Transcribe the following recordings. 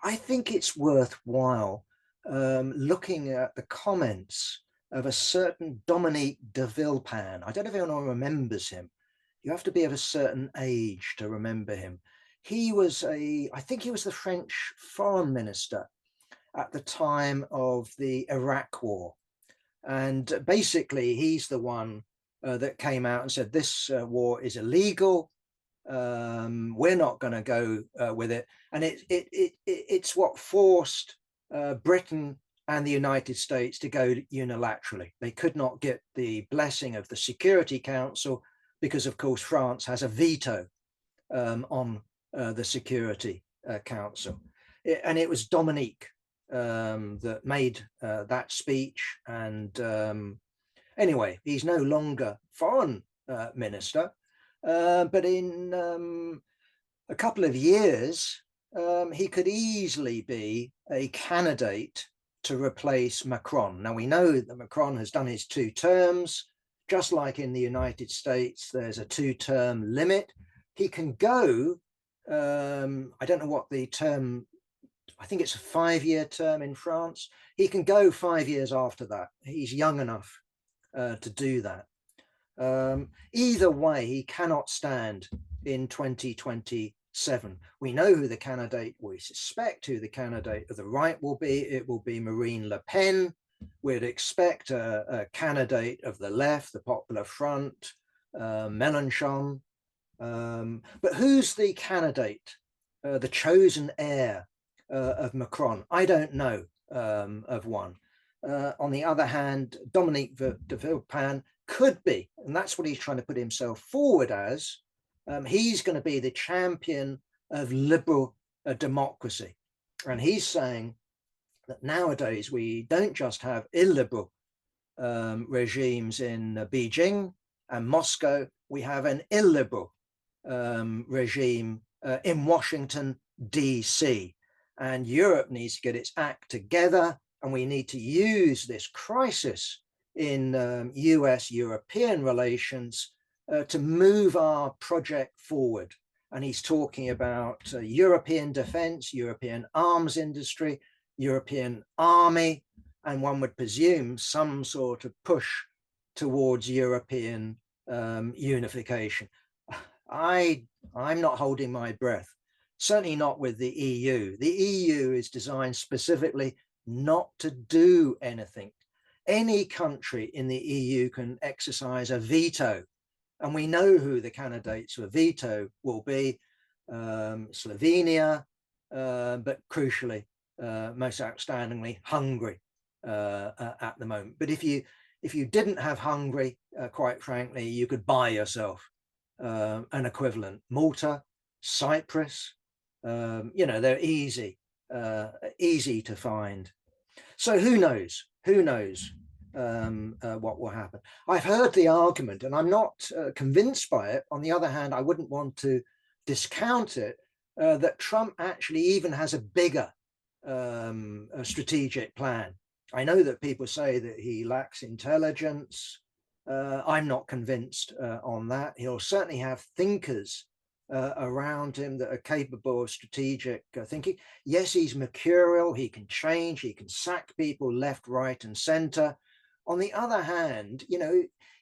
I think it's worthwhile looking at the comments of a certain Dominique de Villepin. I don't know if anyone remembers him. You have to be of a certain age to remember him. I think he was the French foreign minister at the time of the Iraq war. And basically, he's the one that came out and said this war is illegal. We're not going to go with it. And it's what forced Britain and the United States to go unilaterally. They could not get the blessing of the Security Council because, of course, France has a veto on the Security Council. And it was Dominique that made that speech. And anyway, he's no longer foreign minister. But in a couple of years, he could easily be a candidate to replace Macron. Now, we know that Macron has done his 2 terms. Just like in the United States, there's a 2-term limit. He can go, I don't know what the term, I think it's a 5-year term in France. He can go 5 years after that. He's young enough to do that. Either way, he cannot stand in 2027. We know who the candidate, we suspect who the candidate of the right will be. It will be Marine Le Pen. We'd expect a candidate of the left, the Popular Front, Mélenchon. But who's the candidate, the chosen heir of Macron? I don't know of one. On the other hand, Dominique de Villepin could be, and that's what he's trying to put himself forward as. He's going to be the champion of liberal democracy. And he's saying that nowadays we don't just have illiberal regimes in Beijing and Moscow, we have an illiberal regime in Washington, D.C. And Europe needs to get its act together, and we need to use this crisis in US-European relations to move our project forward. And he's talking about European defense, European arms industry, European army, and one would presume some sort of push towards European unification. I'm not holding my breath, certainly not with the EU. The EU is designed specifically not to do anything. Any country in the EU can exercise a veto, and we know who the candidates for veto will be. Slovenia, but crucially, most outstandingly, Hungary at the moment. But if you didn't have Hungary, quite frankly, you could buy yourself an equivalent. Malta, Cyprus, they're easy to find. So who knows? Who knows what will happen? I've heard the argument, and I'm not convinced by it. On the other hand, I wouldn't want to discount it, that Trump actually even has a bigger a strategic plan. I know that people say that he lacks intelligence. I'm not convinced on that. He'll certainly have thinkers around him that are capable of strategic thinking. Yes, he's mercurial. He can change. He can sack people left, right, and center. On the other hand,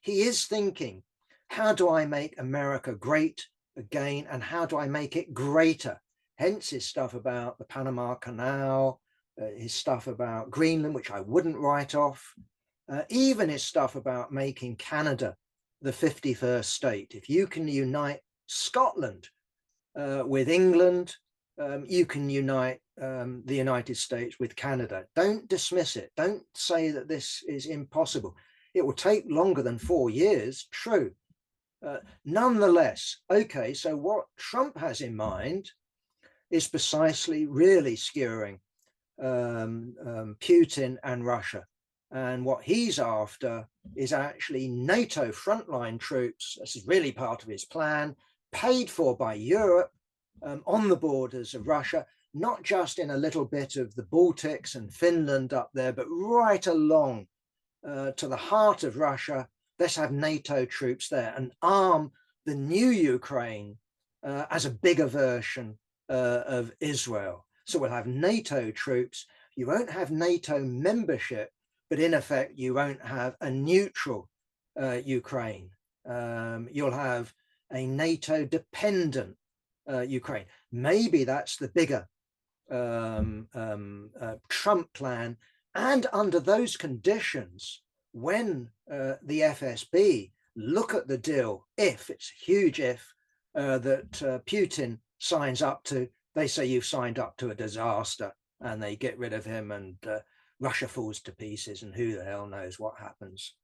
he is thinking, how do I make America great again, and how do I make it greater? Hence his stuff about the Panama Canal, his stuff about Greenland, which I wouldn't write off, even his stuff about making Canada the 51st state. If you can unite Scotland with England, you can unite the United States with Canada. Don't dismiss it. Don't say that this is impossible. It will take longer than 4 years, true. Nonetheless, okay, so what Trump has in mind is precisely really skewering Putin and Russia. And what he's after is actually NATO frontline troops. This is really part of his plan, paid for by Europe on the borders of Russia, not just in a little bit of the Baltics and Finland up there, but right along to the heart of Russia. Let's have NATO troops there and arm the new Ukraine as a bigger version of Israel. So we'll have NATO troops. You won't have NATO membership, but in effect, you won't have a neutral Ukraine. You'll have a NATO dependent Ukraine. Maybe that's the bigger Trump plan. And under those conditions, when the FSB look at the deal, if it's a huge if, that Putin signs up to, they say you've signed up to a disaster, and they get rid of him, and Russia falls to pieces, and who the hell knows what happens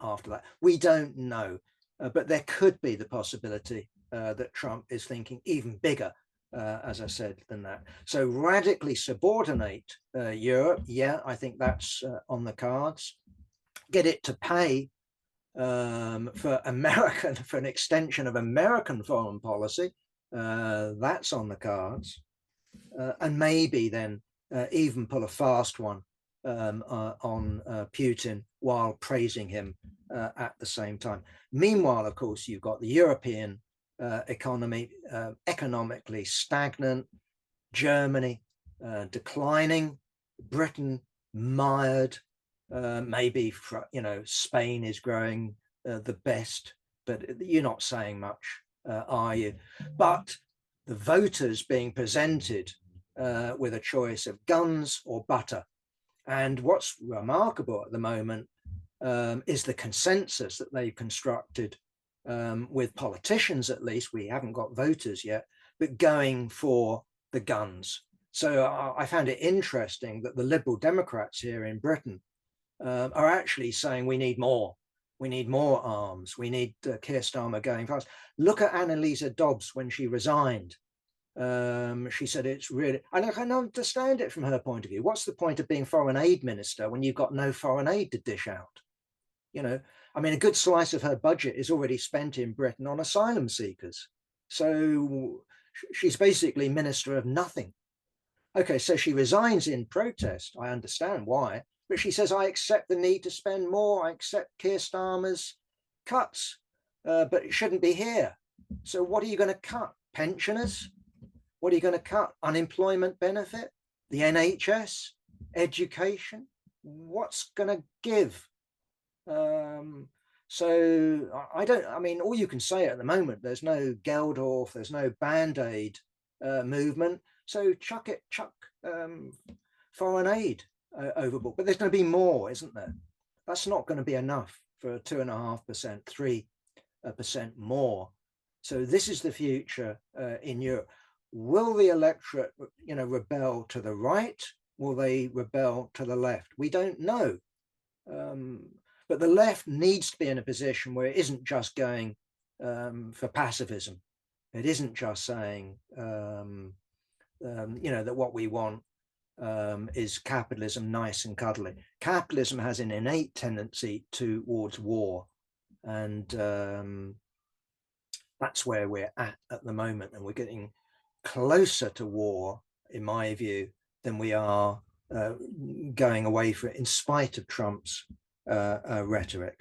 after that. We don't know, but there could be the possibility that Trump is thinking even bigger, as I said, than that. So radically subordinate Europe, yeah, I think that's on the cards. Get it to pay for American, for an extension of American foreign policy, that's on the cards. And maybe then even pull a fast one on Putin while praising him at the same time. Meanwhile, of course, you've got the European economy economically stagnant, Germany declining, Britain mired, maybe Spain is growing the best, but you're not saying much, are you? But the voters being presented with a choice of guns or butter. And what's remarkable at the moment is the consensus that they've constructed with politicians, at least. We haven't got voters yet, but going for the guns. So I found it interesting that the Liberal Democrats here in Britain are actually saying we need more. We need more arms. We need Keir Starmer going fast. Look at Annalisa Dobbs when she resigned. She said it's really, and I can understand it from her point of view. What's the point of being foreign aid minister when you've got no foreign aid to dish out? You know, I mean, a good slice of her budget is already spent in Britain on asylum seekers. So she's basically minister of nothing. Okay, so she resigns in protest. I understand why. But she says, I accept the need to spend more. I accept Keir Starmer's cuts, but it shouldn't be here. So what are you going to cut? Pensioners? What are you going to cut? Unemployment benefit? The NHS? Education? What's going to give? So I mean, all you can say at the moment, there's no Geldorf, there's no Band-Aid movement. So chuck foreign aid overboard. But there's going to be more, isn't there? That's not going to be enough for 2.5%, 3% more. So this is the future in Europe. Will the electorate, rebel to the right? Will they rebel to the left? We don't know. But the left needs to be in a position where it isn't just going for pacifism. It isn't just saying, that what we want is capitalism, nice and cuddly. Capitalism has an innate tendency towards war. And that's where we're at the moment. And we're getting closer to war, in my view, than we are going away from it, in spite of Trump's rhetoric.